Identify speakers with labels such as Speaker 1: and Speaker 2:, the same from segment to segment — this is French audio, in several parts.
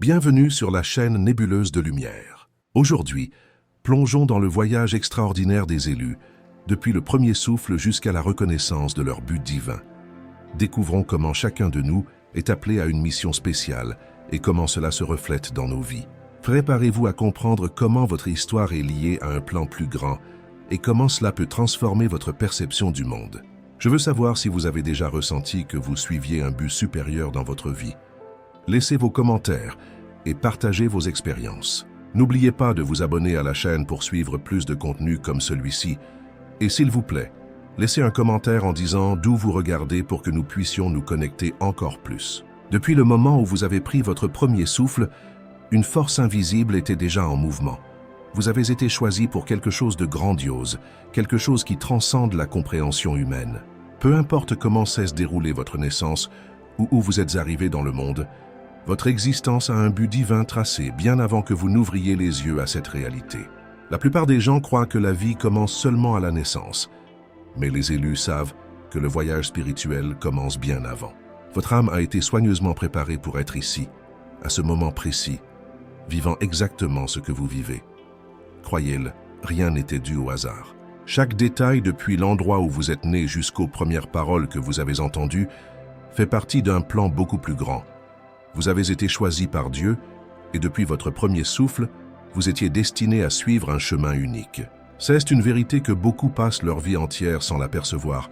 Speaker 1: Bienvenue sur la chaîne Nébuleuse de Lumière. Aujourd'hui, plongeons dans le voyage extraordinaire des élus, depuis le premier souffle jusqu'à la reconnaissance de leur but divin. Découvrons comment chacun de nous est appelé à une mission spéciale et comment cela se reflète dans nos vies. Préparez-vous à comprendre comment votre histoire est liée à un plan plus grand et comment cela peut transformer votre perception du monde. Je veux savoir si vous avez déjà ressenti que vous suiviez un but supérieur dans votre vie. Laissez vos commentaires et partagez vos expériences. N'oubliez pas de vous abonner à la chaîne pour suivre plus de contenu comme celui-ci. Et s'il vous plaît, laissez un commentaire en disant d'où vous regardez pour que nous puissions nous connecter encore plus. Depuis le moment où vous avez pris votre premier souffle, une force invisible était déjà en mouvement. Vous avez été choisi pour quelque chose de grandiose, quelque chose qui transcende la compréhension humaine. Peu importe comment s'est déroulée votre naissance ou où vous êtes arrivé dans le monde, votre existence a un but divin tracé bien avant que vous n'ouvriez les yeux à cette réalité. La plupart des gens croient que la vie commence seulement à la naissance, mais les élus savent que le voyage spirituel commence bien avant. Votre âme a été soigneusement préparée pour être ici, à ce moment précis, vivant exactement ce que vous vivez. Croyez-le, rien n'était dû au hasard. Chaque détail, depuis l'endroit où vous êtes né jusqu'aux premières paroles que vous avez entendues, fait partie d'un plan beaucoup plus grand. Vous avez été choisi par Dieu, et depuis votre premier souffle, vous étiez destiné à suivre un chemin unique. C'est une vérité que beaucoup passent leur vie entière sans l'apercevoir,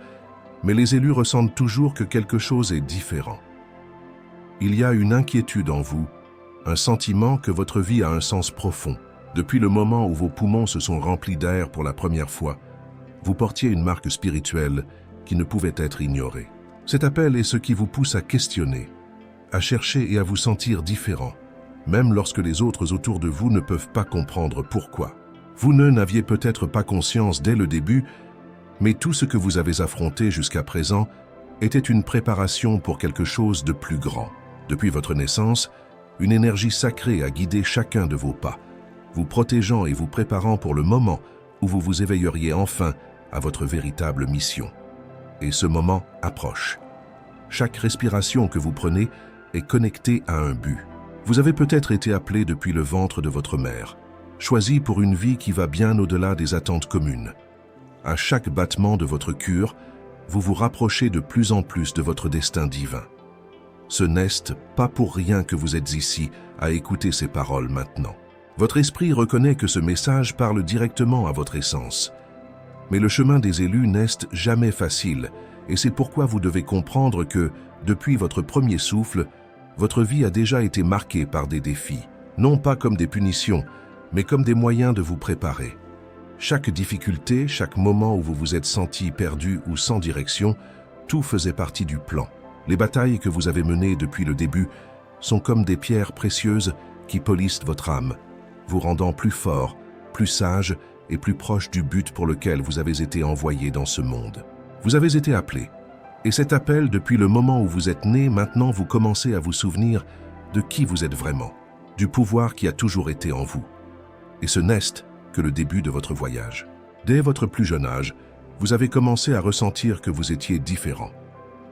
Speaker 1: mais les élus ressentent toujours que quelque chose est différent. Il y a une inquiétude en vous, un sentiment que votre vie a un sens profond. Depuis le moment où vos poumons se sont remplis d'air pour la première fois, vous portiez une marque spirituelle qui ne pouvait être ignorée. Cet appel est ce qui vous pousse à questionner, à chercher et à vous sentir différent, même lorsque les autres autour de vous ne peuvent pas comprendre pourquoi. Vous n'aviez peut-être pas conscience dès le début, mais tout ce que vous avez affronté jusqu'à présent était une préparation pour quelque chose de plus grand. Depuis votre naissance, une énergie sacrée a guidé chacun de vos pas, vous protégeant et vous préparant pour le moment où vous vous éveilleriez enfin à votre véritable mission. Et ce moment approche. Chaque respiration que vous prenez est connectée à un but. Vous avez peut-être été appelé depuis le ventre de votre mère, choisi pour une vie qui va bien au-delà des attentes communes. À chaque battement de votre cœur, vous vous rapprochez de plus en plus de votre destin divin. Ce n'est pas pour rien que vous êtes ici à écouter ces paroles maintenant. Votre esprit reconnaît que ce message parle directement à votre essence. Mais le chemin des élus n'est jamais facile, et c'est pourquoi vous devez comprendre que, depuis votre premier souffle, votre vie a déjà été marquée par des défis, non pas comme des punitions, mais comme des moyens de vous préparer. Chaque difficulté, chaque moment où vous vous êtes senti perdu ou sans direction, tout faisait partie du plan. Les batailles que vous avez menées depuis le début sont comme des pierres précieuses qui polissent votre âme, vous rendant plus fort, plus sage et plus proche du but pour lequel vous avez été envoyé dans ce monde. Vous avez été appelé, et cet appel, depuis le moment où vous êtes né, maintenant vous commencez à vous souvenir de qui vous êtes vraiment, du pouvoir qui a toujours été en vous. Et ce n'est que le début de votre voyage. Dès votre plus jeune âge, vous avez commencé à ressentir que vous étiez différent.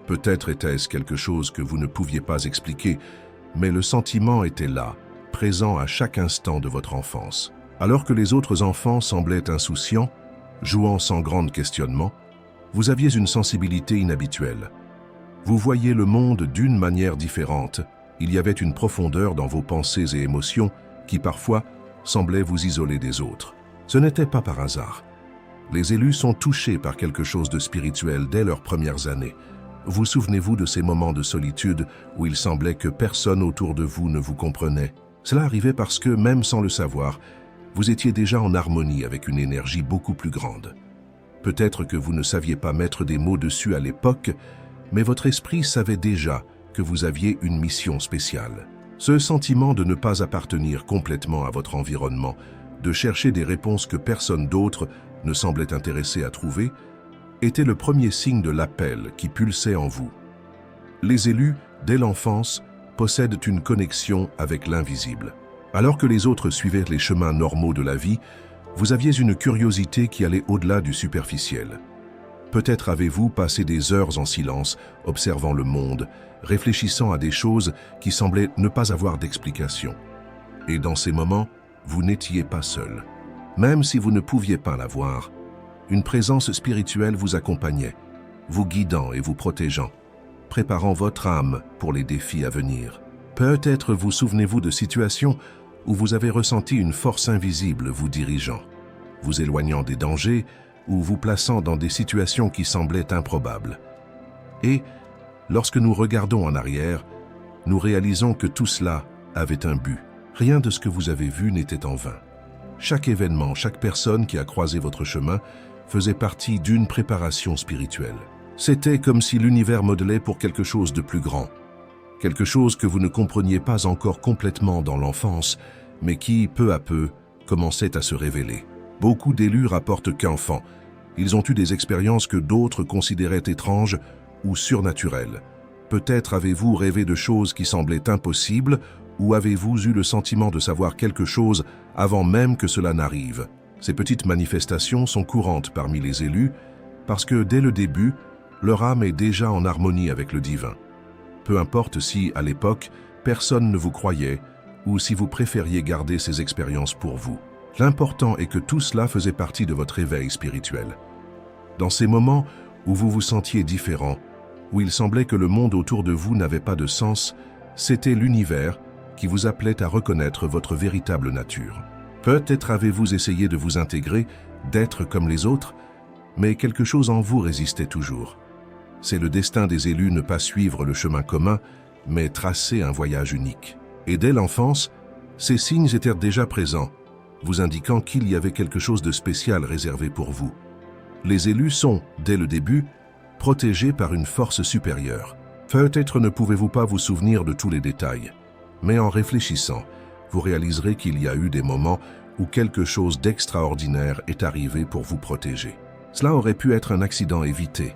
Speaker 1: Peut-être était-ce quelque chose que vous ne pouviez pas expliquer, mais le sentiment était là, présent à chaque instant de votre enfance. Alors que les autres enfants semblaient insouciants, jouant sans grand questionnement, vous aviez une sensibilité inhabituelle. Vous voyiez le monde d'une manière différente. Il y avait une profondeur dans vos pensées et émotions qui parfois semblaient vous isoler des autres. Ce n'était pas par hasard. Les élus sont touchés par quelque chose de spirituel dès leurs premières années. Vous souvenez-vous de ces moments de solitude où il semblait que personne autour de vous ne vous comprenait? Cela arrivait parce que, même sans le savoir, vous étiez déjà en harmonie avec une énergie beaucoup plus grande. Peut-être que vous ne saviez pas mettre des mots dessus à l'époque, mais votre esprit savait déjà que vous aviez une mission spéciale. Ce sentiment de ne pas appartenir complètement à votre environnement, de chercher des réponses que personne d'autre ne semblait intéressé à trouver, était le premier signe de l'appel qui pulsait en vous. Les élus, dès l'enfance, possèdent une connexion avec l'invisible. Alors que les autres suivaient les chemins normaux de la vie, vous aviez une curiosité qui allait au-delà du superficiel. Peut-être avez-vous passé des heures en silence, observant le monde, réfléchissant à des choses qui semblaient ne pas avoir d'explication. Et dans ces moments, vous n'étiez pas seul. Même si vous ne pouviez pas la voir, une présence spirituelle vous accompagnait, vous guidant et vous protégeant, préparant votre âme pour les défis à venir. Peut-être vous souvenez-vous de situations où vous avez ressenti une force invisible vous dirigeant, vous éloignant des dangers ou vous plaçant dans des situations qui semblaient improbables. Et, lorsque nous regardons en arrière, nous réalisons que tout cela avait un but. Rien de ce que vous avez vu n'était en vain. Chaque événement, chaque personne qui a croisé votre chemin faisait partie d'une préparation spirituelle. C'était comme si l'univers modelait pour quelque chose de plus grand. Quelque chose que vous ne compreniez pas encore complètement dans l'enfance, mais qui, peu à peu, commençait à se révéler. Beaucoup d'élus rapportent qu'enfants, ils ont eu des expériences que d'autres considéraient étranges ou surnaturelles. Peut-être avez-vous rêvé de choses qui semblaient impossibles, ou avez-vous eu le sentiment de savoir quelque chose avant même que cela n'arrive. Ces petites manifestations sont courantes parmi les élus, parce que dès le début, leur âme est déjà en harmonie avec le divin. Peu importe si, à l'époque, personne ne vous croyait, ou si vous préfériez garder ces expériences pour vous. L'important est que tout cela faisait partie de votre éveil spirituel. Dans ces moments où vous vous sentiez différent, où il semblait que le monde autour de vous n'avait pas de sens, c'était l'univers qui vous appelait à reconnaître votre véritable nature. Peut-être avez-vous essayé de vous intégrer, d'être comme les autres, mais quelque chose en vous résistait toujours. C'est le destin des élus ne pas suivre le chemin commun, mais tracer un voyage unique. Et dès l'enfance, ces signes étaient déjà présents, vous indiquant qu'il y avait quelque chose de spécial réservé pour vous. Les élus sont, dès le début, protégés par une force supérieure. Peut-être ne pouvez-vous pas vous souvenir de tous les détails, mais en réfléchissant, vous réaliserez qu'il y a eu des moments où quelque chose d'extraordinaire est arrivé pour vous protéger. Cela aurait pu être un accident évité,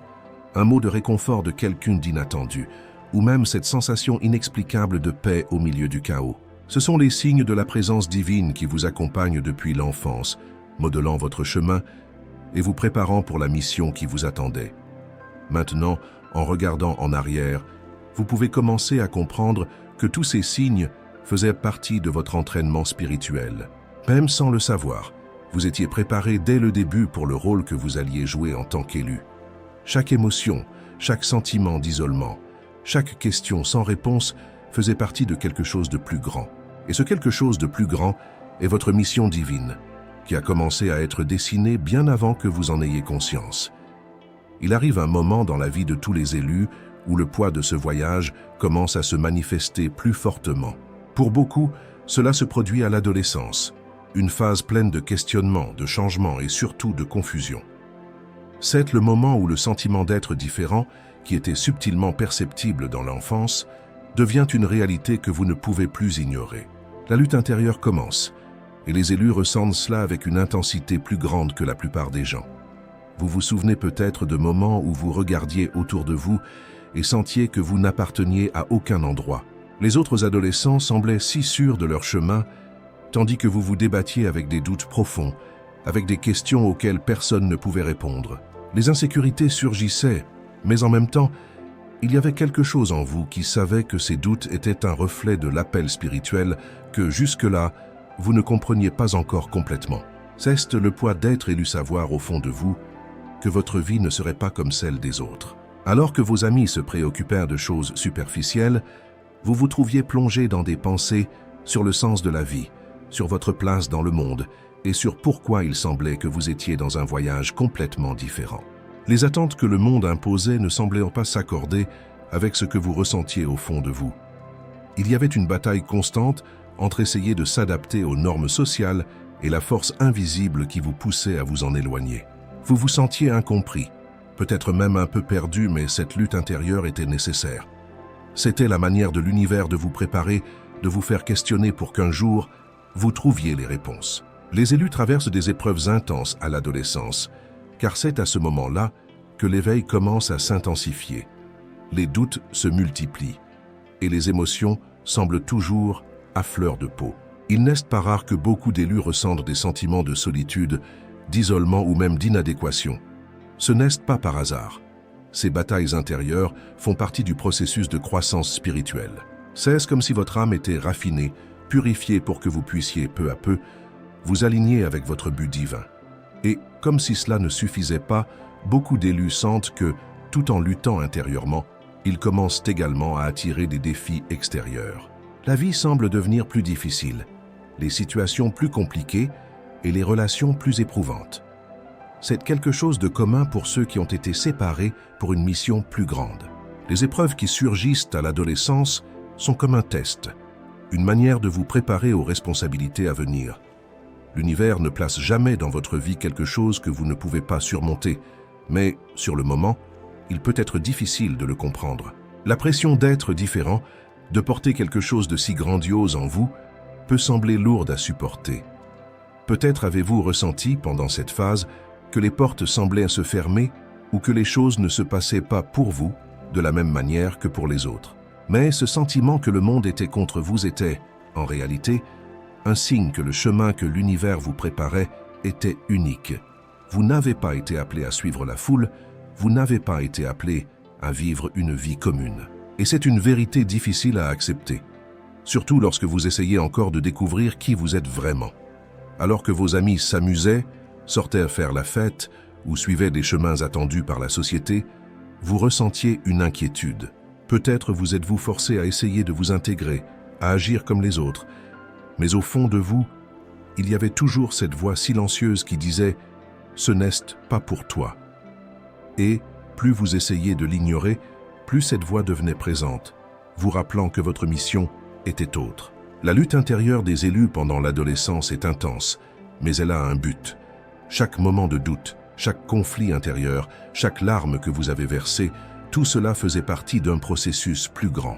Speaker 1: un mot de réconfort de quelqu'un d'inattendu, ou même cette sensation inexplicable de paix au milieu du chaos. Ce sont les signes de la présence divine qui vous accompagnent depuis l'enfance, modelant votre chemin et vous préparant pour la mission qui vous attendait. Maintenant, en regardant en arrière, vous pouvez commencer à comprendre que tous ces signes faisaient partie de votre entraînement spirituel. Même sans le savoir, vous étiez préparé dès le début pour le rôle que vous alliez jouer en tant qu'élu. Chaque émotion, chaque sentiment d'isolement, chaque question sans réponse faisait partie de quelque chose de plus grand. Et ce quelque chose de plus grand est votre mission divine, qui a commencé à être dessinée bien avant que vous en ayez conscience. Il arrive un moment dans la vie de tous les élus où le poids de ce voyage commence à se manifester plus fortement. Pour beaucoup, cela se produit à l'adolescence, une phase pleine de questionnements, de changements et surtout de confusion. C'est le moment où le sentiment d'être différent, qui était subtilement perceptible dans l'enfance, devient une réalité que vous ne pouvez plus ignorer. La lutte intérieure commence, et les élus ressentent cela avec une intensité plus grande que la plupart des gens. Vous vous souvenez peut-être de moments où vous regardiez autour de vous et sentiez que vous n'apparteniez à aucun endroit. Les autres adolescents semblaient si sûrs de leur chemin, tandis que vous vous débattiez avec des doutes profonds, avec des questions auxquelles personne ne pouvait répondre. Les insécurités surgissaient, mais en même temps, il y avait quelque chose en vous qui savait que ces doutes étaient un reflet de l'appel spirituel que, jusque-là, vous ne compreniez pas encore complètement. C'est le poids d'être élu savoir au fond de vous que votre vie ne serait pas comme celle des autres. Alors que vos amis se préoccupèrent de choses superficielles, vous vous trouviez plongé dans des pensées sur le sens de la vie, sur votre place dans le monde et sur pourquoi il semblait que vous étiez dans un voyage complètement différent. Les attentes que le monde imposait ne semblaient pas s'accorder avec ce que vous ressentiez au fond de vous. Il y avait une bataille constante entre essayer de s'adapter aux normes sociales et la force invisible qui vous poussait à vous en éloigner. Vous vous sentiez incompris, peut-être même un peu perdu, mais cette lutte intérieure était nécessaire. C'était la manière de l'univers de vous préparer, de vous faire questionner pour qu'un jour, vous trouviez les réponses. Les élus traversent des épreuves intenses à l'adolescence, car c'est à ce moment-là que l'éveil commence à s'intensifier. Les doutes se multiplient, et les émotions semblent toujours à fleur de peau. Il n'est pas rare que beaucoup d'élus ressentent des sentiments de solitude, d'isolement ou même d'inadéquation. Ce n'est pas par hasard. Ces batailles intérieures font partie du processus de croissance spirituelle. C'est comme si votre âme était raffinée, purifiée pour que vous puissiez peu à peu vous aligner avec votre but divin. Et comme si cela ne suffisait pas, beaucoup d'élus sentent que, tout en luttant intérieurement, ils commencent également à attirer des défis extérieurs. La vie semble devenir plus difficile, les situations plus compliquées et les relations plus éprouvantes. C'est quelque chose de commun pour ceux qui ont été séparés pour une mission plus grande. Les épreuves qui surgissent à l'adolescence sont comme un test, une manière de vous préparer aux responsabilités à venir. L'univers ne place jamais dans votre vie quelque chose que vous ne pouvez pas surmonter, mais, sur le moment, il peut être difficile de le comprendre. La pression d'être différent, de porter quelque chose de si grandiose en vous, peut sembler lourde à supporter. Peut-être avez-vous ressenti, pendant cette phase, que les portes semblaient se fermer ou que les choses ne se passaient pas pour vous de la même manière que pour les autres. Mais ce sentiment que le monde était contre vous était, en réalité, un signe que le chemin que l'univers vous préparait était unique. Vous n'avez pas été appelé à suivre la foule, vous n'avez pas été appelé à vivre une vie commune. Et c'est une vérité difficile à accepter, surtout lorsque vous essayez encore de découvrir qui vous êtes vraiment. Alors que vos amis s'amusaient, sortaient à faire la fête ou suivaient des chemins attendus par la société, vous ressentiez une inquiétude. Peut-être vous êtes-vous forcé à essayer de vous intégrer, à agir comme les autres, mais au fond de vous, il y avait toujours cette voix silencieuse qui disait « Ce n'est pas pour toi ». Et, plus vous essayez de l'ignorer, plus cette voix devenait présente, vous rappelant que votre mission était autre. La lutte intérieure des élus pendant l'adolescence est intense, mais elle a un but. Chaque moment de doute, chaque conflit intérieur, chaque larme que vous avez versée, tout cela faisait partie d'un processus plus grand.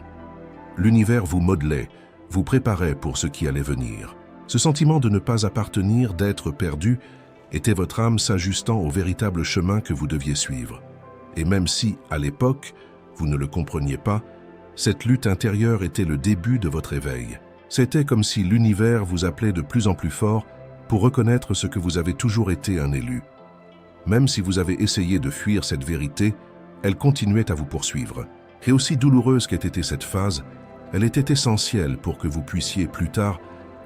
Speaker 1: L'univers vous modelait, vous préparait pour ce qui allait venir. Ce sentiment de ne pas appartenir, d'être perdu, était votre âme s'ajustant au véritable chemin que vous deviez suivre. Et même si, à l'époque, vous ne le compreniez pas, cette lutte intérieure était le début de votre éveil. C'était comme si l'univers vous appelait de plus en plus fort pour reconnaître ce que vous avez toujours été un élu. Même si vous avez essayé de fuir cette vérité, elle continuait à vous poursuivre. Et aussi douloureuse qu'ait été cette phase, elle était essentielle pour que vous puissiez plus tard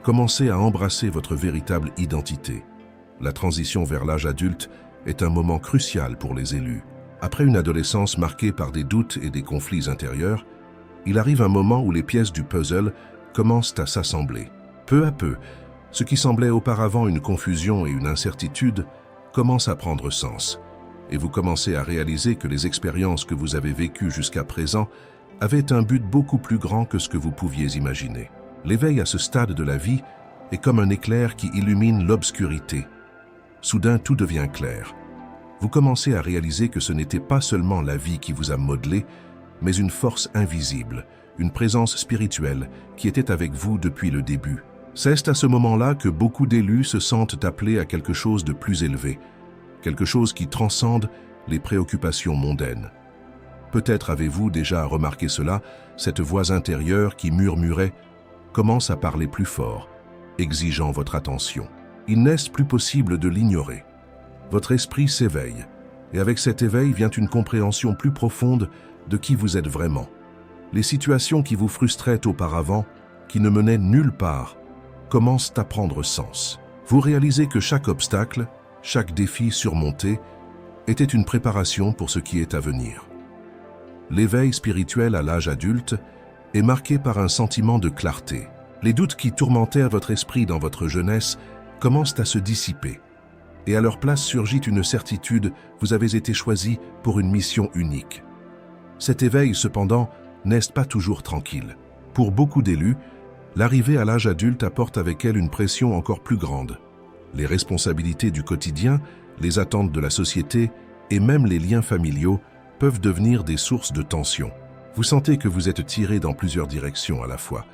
Speaker 1: commencer à embrasser votre véritable identité. La transition vers l'âge adulte est un moment crucial pour les élus. Après une adolescence marquée par des doutes et des conflits intérieurs, il arrive un moment où les pièces du puzzle commencent à s'assembler. Peu à peu, ce qui semblait auparavant une confusion et une incertitude commence à prendre sens, et vous commencez à réaliser que les expériences que vous avez vécues jusqu'à présent avaient un but beaucoup plus grand que ce que vous pouviez imaginer. L'éveil à ce stade de la vie est comme un éclair qui illumine l'obscurité. Soudain, tout devient clair. Vous commencez à réaliser que ce n'était pas seulement la vie qui vous a modelé, mais une force invisible, une présence spirituelle qui était avec vous depuis le début. C'est à ce moment-là que beaucoup d'élus se sentent appelés à quelque chose de plus élevé, quelque chose qui transcende les préoccupations mondaines. Peut-être avez-vous déjà remarqué cela, cette voix intérieure qui murmurait commence à parler plus fort, exigeant votre attention. Il n'est plus possible de l'ignorer. Votre esprit s'éveille, et avec cet éveil vient une compréhension plus profonde de qui vous êtes vraiment. Les situations qui vous frustraient auparavant, qui ne menaient nulle part, commencent à prendre sens. Vous réalisez que chaque obstacle, chaque défi surmonté, était une préparation pour ce qui est à venir. L'éveil spirituel à l'âge adulte est marqué par un sentiment de clarté. Les doutes qui tourmentaient votre esprit dans votre jeunesse commencent à se dissiper. Et à leur place surgit une certitude, vous avez été choisi pour une mission unique. Cet éveil, cependant, n'est pas toujours tranquille. Pour beaucoup d'élus, l'arrivée à l'âge adulte apporte avec elle une pression encore plus grande. Les responsabilités du quotidien, les attentes de la société et même les liens familiaux peuvent devenir des sources de tension. Vous sentez que vous êtes tiré dans plusieurs directions à la fois,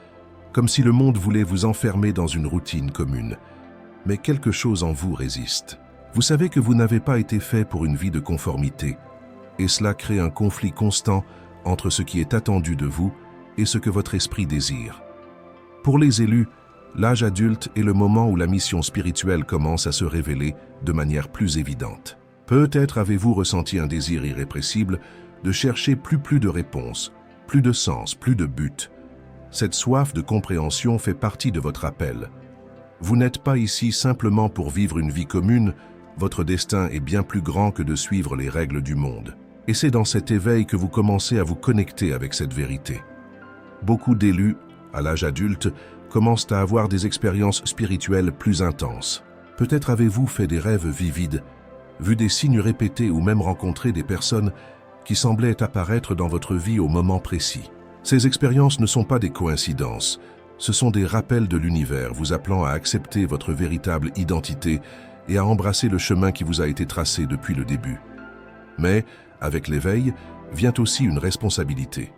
Speaker 1: comme si le monde voulait vous enfermer dans une routine commune. Mais quelque chose en vous résiste. Vous savez que vous n'avez pas été fait pour une vie de conformité, et cela crée un conflit constant entre ce qui est attendu de vous et ce que votre esprit désire. Pour les élus, l'âge adulte est le moment où la mission spirituelle commence à se révéler de manière plus évidente. Peut-être avez-vous ressenti un désir irrépressible de chercher plus de réponses, plus de sens, plus de but. Cette soif de compréhension fait partie de votre appel. Vous n'êtes pas ici simplement pour vivre une vie commune, votre destin est bien plus grand que de suivre les règles du monde. Et c'est dans cet éveil que vous commencez à vous connecter avec cette vérité. Beaucoup d'élus, à l'âge adulte, commencent à avoir des expériences spirituelles plus intenses. Peut-être avez-vous fait des rêves vivides, vu des signes répétés ou même rencontré des personnes qui semblaient apparaître dans votre vie au moment précis. Ces expériences ne sont pas des coïncidences, ce sont des rappels de l'univers vous appelant à accepter votre véritable identité et à embrasser le chemin qui vous a été tracé depuis le début. Mais, avec l'éveil, vient aussi une responsabilité.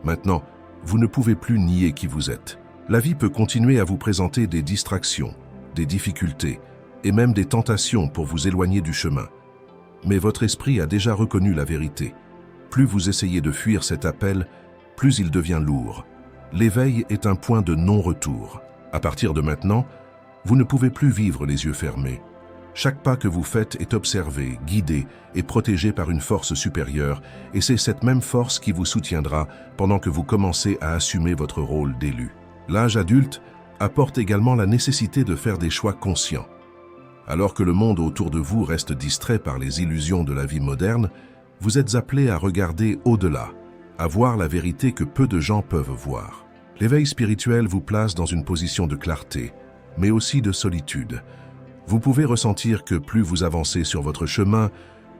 Speaker 1: Maintenant, vous ne pouvez plus nier qui vous êtes. La vie peut continuer à vous présenter des distractions, des difficultés et même des tentations pour vous éloigner du chemin. Mais votre esprit a déjà reconnu la vérité. Plus vous essayez de fuir cet appel, plus il devient lourd. L'éveil est un point de non-retour. À partir de maintenant, vous ne pouvez plus vivre les yeux fermés. Chaque pas que vous faites est observé, guidé et protégé par une force supérieure, et c'est cette même force qui vous soutiendra pendant que vous commencez à assumer votre rôle d'élu. L'âge adulte apporte également la nécessité de faire des choix conscients. Alors que le monde autour de vous reste distrait par les illusions de la vie moderne, vous êtes appelé à regarder au-delà, à voir la vérité que peu de gens peuvent voir. L'éveil spirituel vous place dans une position de clarté, mais aussi de solitude. Vous pouvez ressentir que plus vous avancez sur votre chemin,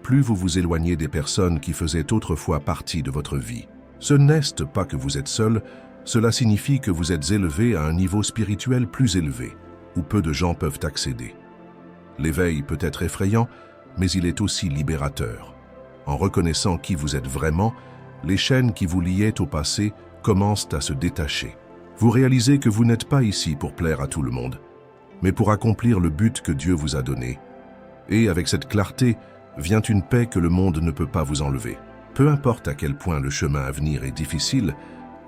Speaker 1: plus vous vous éloignez des personnes qui faisaient autrefois partie de votre vie. Ce n'est pas que vous êtes seul, cela signifie que vous êtes élevé à un niveau spirituel plus élevé, où peu de gens peuvent accéder. L'éveil peut être effrayant, mais il est aussi libérateur. En reconnaissant qui vous êtes vraiment, les chaînes qui vous liaient au passé commencent à se détacher. Vous réalisez que vous n'êtes pas ici pour plaire à tout le monde, mais pour accomplir le but que Dieu vous a donné. Et avec cette clarté, vient une paix que le monde ne peut pas vous enlever. Peu importe à quel point le chemin à venir est difficile,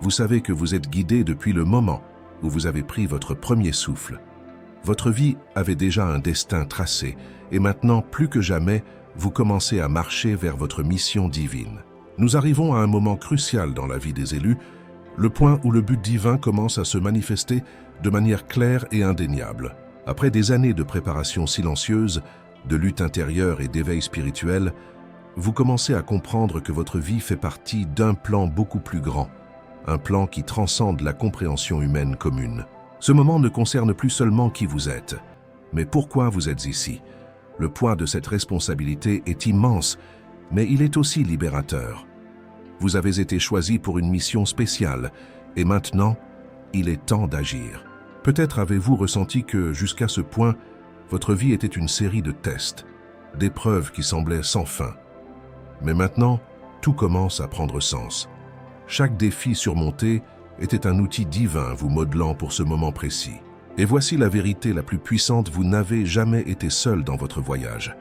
Speaker 1: vous savez que vous êtes guidé depuis le moment où vous avez pris votre premier souffle. Votre vie avait déjà un destin tracé, et maintenant, plus que jamais, vous commencez à marcher vers votre mission divine. Nous arrivons à un moment crucial dans la vie des élus, le point où le but divin commence à se manifester de manière claire et indéniable. Après des années de préparation silencieuse, de lutte intérieure et d'éveil spirituel, vous commencez à comprendre que votre vie fait partie d'un plan beaucoup plus grand, un plan qui transcende la compréhension humaine commune. Ce moment ne concerne plus seulement qui vous êtes, mais pourquoi vous êtes ici. Le poids de cette responsabilité est immense, mais il est aussi libérateur. Vous avez été choisi pour une mission spéciale, et maintenant, il est temps d'agir. Peut-être avez-vous ressenti que, jusqu'à ce point, votre vie était une série de tests, d'épreuves qui semblaient sans fin. Mais maintenant, tout commence à prendre sens. Chaque défi surmonté était un outil divin vous modelant pour ce moment précis. Et voici la vérité la plus puissante, vous n'avez jamais été seul dans votre voyage.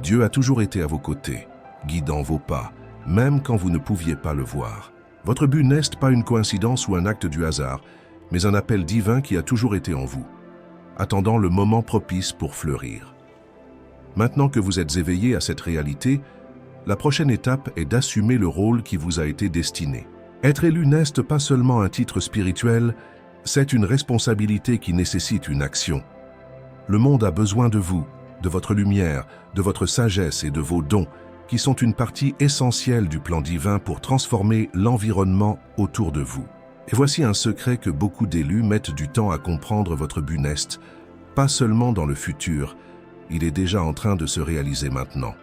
Speaker 1: Dieu a toujours été à vos côtés, guidant vos pas, même quand vous ne pouviez pas le voir. Votre but n'est pas une coïncidence ou un acte du hasard, mais un appel divin qui a toujours été en vous, attendant le moment propice pour fleurir. Maintenant que vous êtes éveillé à cette réalité, la prochaine étape est d'assumer le rôle qui vous a été destiné. Être élu n'est pas seulement un titre spirituel, c'est une responsabilité qui nécessite une action. Le monde a besoin de vous, de votre lumière, de votre sagesse et de vos dons, qui sont une partie essentielle du plan divin pour transformer l'environnement autour de vous. Et voici un secret que beaucoup d'élus mettent du temps à comprendre: votre but n'est pas seulement dans le futur, il est déjà en train de se réaliser maintenant.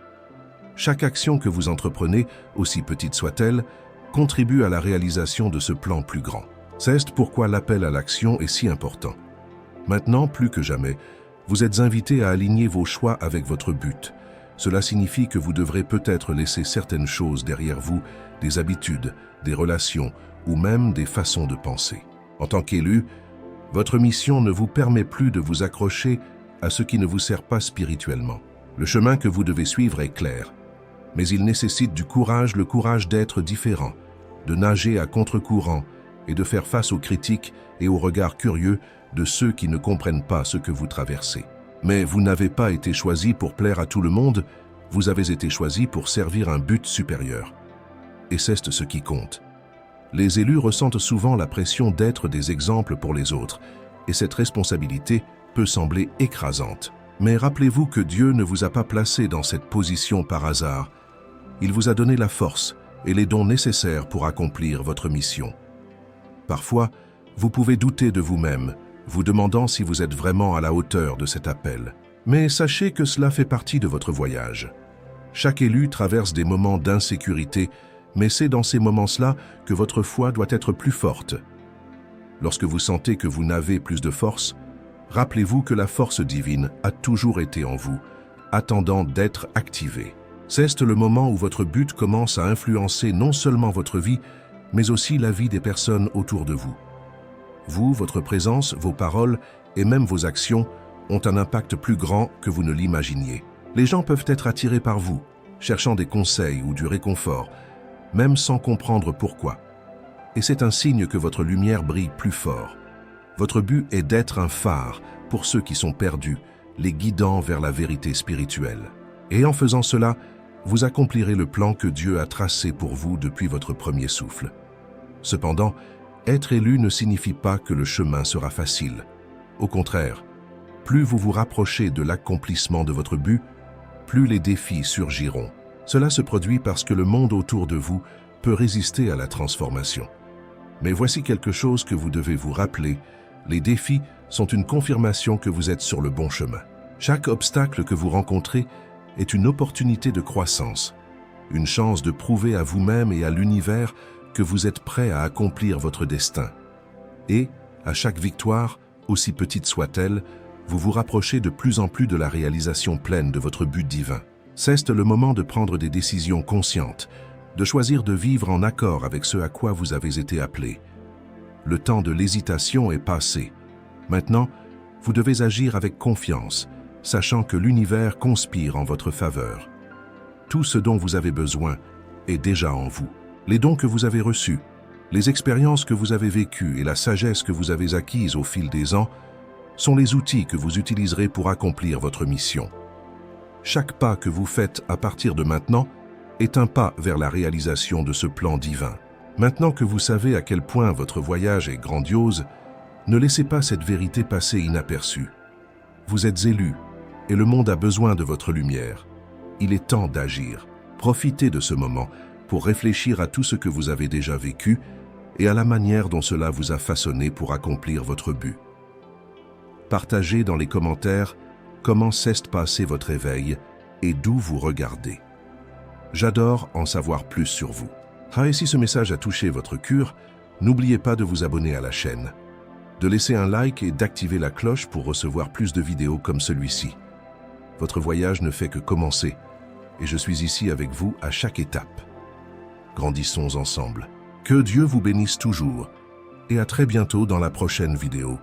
Speaker 1: Chaque action que vous entreprenez, aussi petite soit-elle, contribue à la réalisation de ce plan plus grand. C'est pourquoi l'appel à l'action est si important. Maintenant, plus que jamais, vous êtes invité à aligner vos choix avec votre but. Cela signifie que vous devrez peut-être laisser certaines choses derrière vous, des habitudes, des relations ou même des façons de penser. En tant qu'élu, votre mission ne vous permet plus de vous accrocher à ce qui ne vous sert pas spirituellement. Le chemin que vous devez suivre est clair, mais il nécessite du courage, le courage d'être différent, de nager à contre-courant et de faire face aux critiques et aux regards curieux de ceux qui ne comprennent pas ce que vous traversez. Mais vous n'avez pas été choisi pour plaire à tout le monde, Vous avez été choisi pour servir un but supérieur. Et c'est ce qui compte. Les élus ressentent souvent la pression d'être des exemples pour les autres, et cette responsabilité peut sembler écrasante. Mais rappelez-vous que Dieu ne vous a pas placé dans cette position par hasard. Il vous a donné la force et les dons nécessaires pour accomplir votre mission. Parfois, vous pouvez douter de vous-même, vous demandant si vous êtes vraiment à la hauteur de cet appel. Mais sachez que cela fait partie de votre voyage. Chaque élu traverse des moments d'insécurité, mais c'est dans ces moments-là que votre foi doit être plus forte. Lorsque vous sentez que vous n'avez plus de force, rappelez-vous que la force divine a toujours été en vous, attendant d'être activée. C'est le moment où votre but commence à influencer non seulement votre vie, mais aussi la vie des personnes autour de vous. Vous, votre présence, vos paroles et même vos actions ont un impact plus grand que vous ne l'imaginiez. Les gens peuvent être attirés par vous, cherchant des conseils ou du réconfort, même sans comprendre pourquoi. Et c'est un signe que votre lumière brille plus fort. Votre but est d'être un phare pour ceux qui sont perdus, les guidant vers la vérité spirituelle. Et en faisant cela, vous accomplirez le plan que Dieu a tracé pour vous depuis votre premier souffle. Cependant, être élu ne signifie pas que le chemin sera facile. Au contraire, plus vous vous rapprochez de l'accomplissement de votre but, plus les défis surgiront. Cela se produit parce que le monde autour de vous peut résister à la transformation. Mais voici quelque chose que vous devez vous rappeler. Les défis sont une confirmation que vous êtes sur le bon chemin. Chaque obstacle que vous rencontrez est une opportunité de croissance, une chance de prouver à vous-même et à l'univers que vous êtes prêt à accomplir votre destin. Et, à chaque victoire, aussi petite soit-elle, vous vous rapprochez de plus en plus de la réalisation pleine de votre but divin. C'est le moment de prendre des décisions conscientes, de choisir de vivre en accord avec ce à quoi vous avez été appelé. Le temps de l'hésitation est passé. Maintenant, vous devez agir avec confiance, sachant que l'univers conspire en votre faveur. Tout ce dont vous avez besoin est déjà en vous. Les dons que vous avez reçus, les expériences que vous avez vécues et la sagesse que vous avez acquise au fil des ans sont les outils que vous utiliserez pour accomplir votre mission. Chaque pas que vous faites à partir de maintenant est un pas vers la réalisation de ce plan divin. Maintenant que vous savez à quel point votre voyage est grandiose, ne laissez pas cette vérité passer inaperçue. Vous êtes élu et le monde a besoin de votre lumière. Il est temps d'agir. Profitez de ce moment pour réfléchir à tout ce que vous avez déjà vécu et à la manière dont cela vous a façonné pour accomplir votre but. Partagez dans les commentaires comment s'est passé votre éveil et d'où vous regardez. J'adore en savoir plus sur vous. Et si ce message a touché votre cœur, n'oubliez pas de vous abonner à la chaîne, de laisser un like et d'activer la cloche pour recevoir plus de vidéos comme celui-ci. Votre voyage ne fait que commencer et je suis ici avec vous à chaque étape. Grandissons ensemble. Que Dieu vous bénisse toujours et à très bientôt dans la prochaine vidéo.